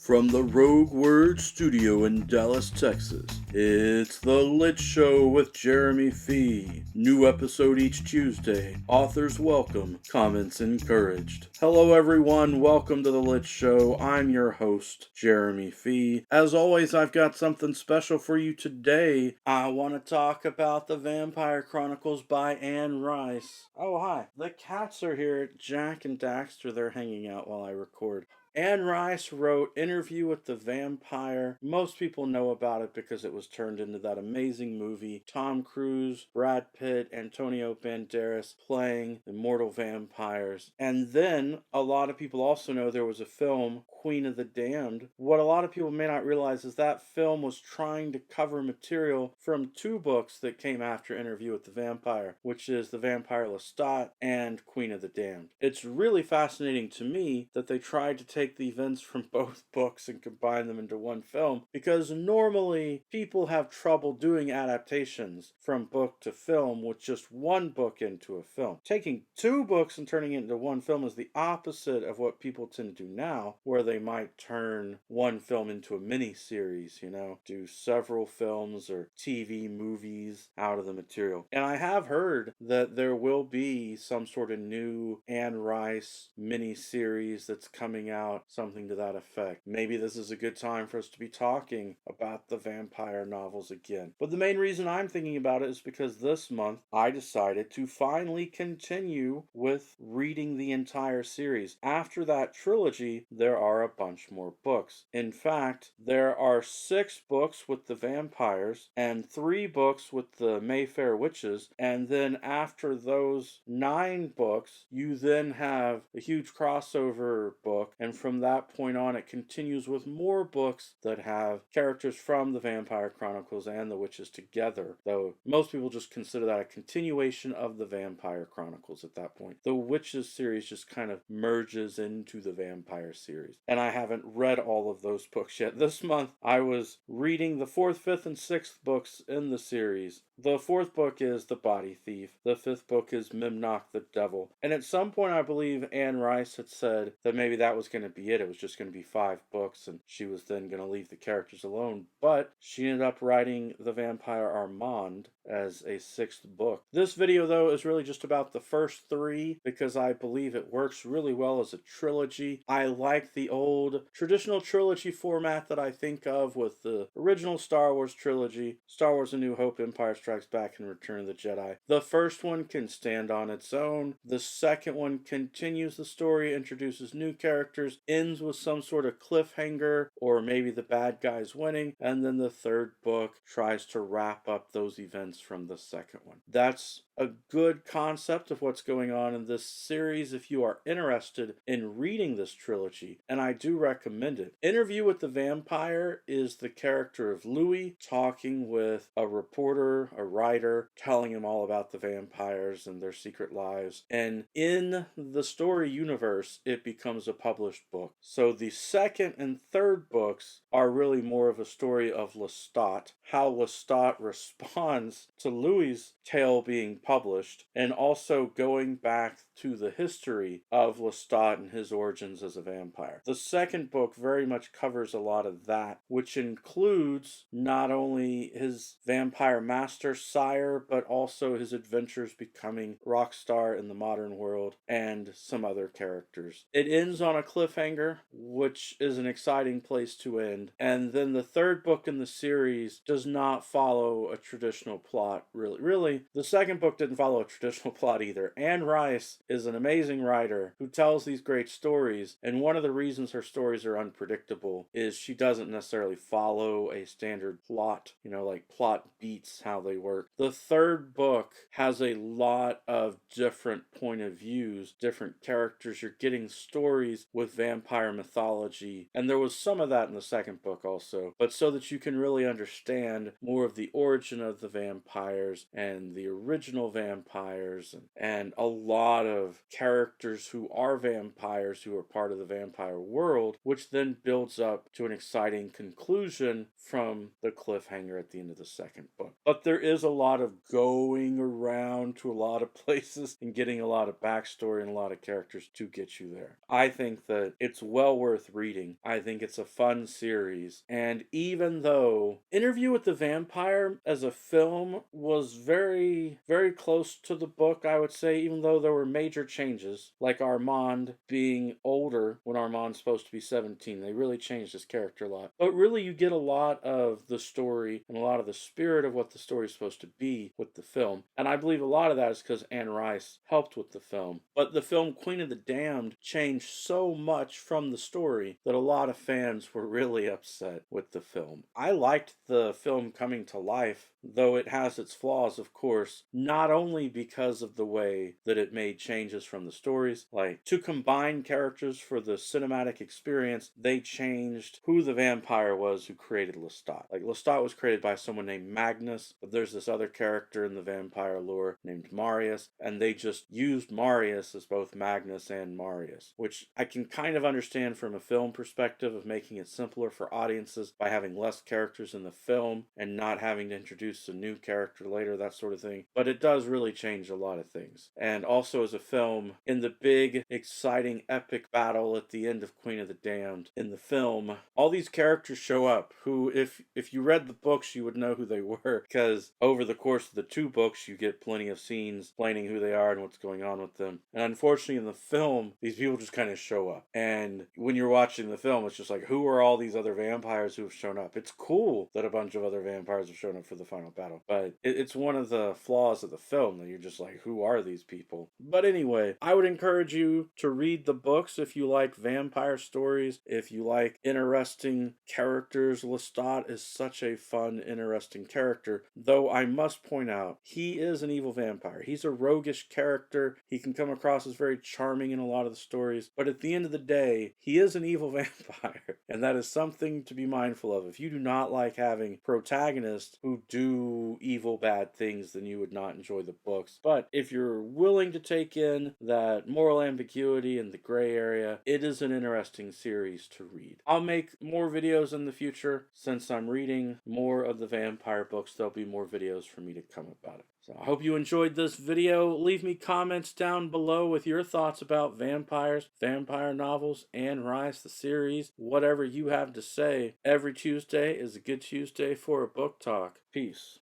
From the Rogue Word Studio in Dallas, Texas, it's The Lit Show with Jeremy Fee. New episode each Tuesday. Authors welcome, comments encouraged. Hello everyone, welcome to The Lit Show. I'm your host, Jeremy Fee. As always, I've got something special for you today. I want to talk about The Vampire Chronicles by Anne Rice. Oh, hi. The cats are here. Jack and Daxter, they're hanging out while I record. Anne Rice wrote Interview with the Vampire. Most people know about it because it was turned into that amazing movie. Tom Cruise, Brad Pitt, Antonio Banderas playing immortal vampires. And then a lot of people also know there was a film, Queen of the Damned. What a lot of people may not realize is that film was trying to cover material from two books that came after Interview with the Vampire, which is The Vampire Lestat and Queen of the Damned. It's really fascinating to me that they tried to take the events from both books and combine them into one film, because normally people have trouble doing adaptations from book to film with just one book into a film. Taking two books and turning it into one film is the opposite of what people tend to do now, where they might turn one film into a mini-series, do several films or TV movies out of the material. And I have heard that there will be some sort of new Anne Rice mini-series that's coming out, something to that effect. Maybe this is a good time for us to be talking about the vampire novels again. But the main reason I'm thinking about it is because this month I decided to finally continue with reading the entire series. After that trilogy, there are a bunch more books. In fact, there are 6 books with the vampires and 3 books with the Mayfair witches, and then after those 9 books, you then have a huge crossover book, and from that point on it continues with more books that have characters from the Vampire Chronicles and the witches together, though most people just consider that a continuation of the Vampire Chronicles at that point. The witches series just kind of merges into the vampire series, and I haven't read all of those books yet. This month I was reading the 4th, 5th, and 6th books in the series. The 4th book is The Body Thief. The 5th book is Mimnock the Devil. And at some point I believe Anne Rice had said that maybe that was going to be it. It was just going to be 5 books and she was then going to leave the characters alone. But she ended up writing The Vampire Armand as a 6th book. This video though is really just about the first 3 because I believe it works really well as a trilogy. I like the old traditional trilogy format that I think of with the original Star Wars trilogy, Star Wars A New Hope, Empire Strikes Back, and Return of the Jedi. The first one can stand on its own. The second one continues the story, introduces new characters, ends with some sort of cliffhanger or maybe the bad guys winning, and then the 3rd book tries to wrap up those events from the second one. That's a good concept of what's going on in this series if you are interested in reading this trilogy, and I do recommend it. Interview with the Vampire is the character of Louis talking with a reporter, a writer, telling him all about the vampires and their secret lives, and in the story universe it becomes a published book. So the 2nd and 3rd books are really more of a story of Lestat, how Lestat responds to Louis' tale being published, and also going back to the history of Lestat and his origins as a vampire. The 2nd book very much covers a lot of that, which includes not only his vampire master sire, but also his adventures becoming rock star in the modern world and some other characters. It ends on a cliffhanger, which is an exciting place to end, and then the 3rd book in the series does not follow a traditional plot, really. The 2nd book didn't follow a traditional plot either. Anne Rice is an amazing writer who tells these great stories, and one of the reasons her stories are unpredictable is she doesn't necessarily follow a standard plot, like plot beats how they work. The 3rd book has a lot of different point of views, different characters. You're getting stories with vampire mythology, and there was some of that in the 2nd book also, but so that you can really understand more of the origin of the vampires and the original vampires, and a lot of characters who are vampires who are part of the vampire world, which then builds up to an exciting conclusion from the cliffhanger at the end of the 2nd book. But there is a lot of going around to a lot of places and getting a lot of backstory and a lot of characters to get you there. I think that it's well worth reading. I think it's a fun series. And even though Interview with the Vampire as a film was very, very close to the book, I would say, even though there were major changes, like Armand being older when Armand's supposed to be 17. They really changed his character a lot. But really, you get a lot of the story and a lot of the spirit of what the story is supposed to be with the film. And I believe a lot of that is because Anne Rice helped with the film. But the film Queen of the Damned changed so much from the story that a lot of fans were really upset with the film. I liked the film coming to life, though it has its flaws, of course, not only because of the way that it made changes from the stories, like to combine characters for the cinematic experience, they changed who the vampire was who created Lestat. Like, Lestat was created by someone named Magnus, but there's this other character in the vampire lore named Marius, and they just used Marius as both Magnus and Marius, which I can kind of understand from a film perspective of making it simpler for audiences by having less characters in the film and not having to introduce a new character later, that sort of thing. But it does really change a lot of things. And also as a film, in the big, exciting, epic battle at the end of Queen of the Damned, in the film, all these characters show up who, if you read the books, you would know who they were, because over the course of the 2 books, you get plenty of scenes explaining who they are and what's going on with them. And unfortunately, in the film, these people just kind of show up. And when you're watching the film, it's just like, who are all these other vampires who have shown up? It's cool that a bunch of other vampires have shown up for the final battle, but it's one of the flaws of the film that you're just like, who are these people? But anyway, I would encourage you to read the books if you like vampire stories, if you like interesting characters. Lestat is such a fun, interesting character, though I must point out, he is an evil vampire. He's a roguish character. He can come across as very charming in a lot of the stories, but at the end of the day, he is an evil vampire, and that is something to be mindful of. If you do not like having protagonists who do evil, bad things, then you would not enjoy the books. But if you're willing to take in that moral ambiguity and the gray area, it is an interesting series to read. I'll make more videos in the future. Since I'm reading more of the vampire books, there'll be more videos for me to come about it. So I hope you enjoyed this video. Leave me comments down below with your thoughts about vampires, vampire novels, Anne Rice, the series, whatever you have to say. Every Tuesday is a good Tuesday for a book talk. Peace.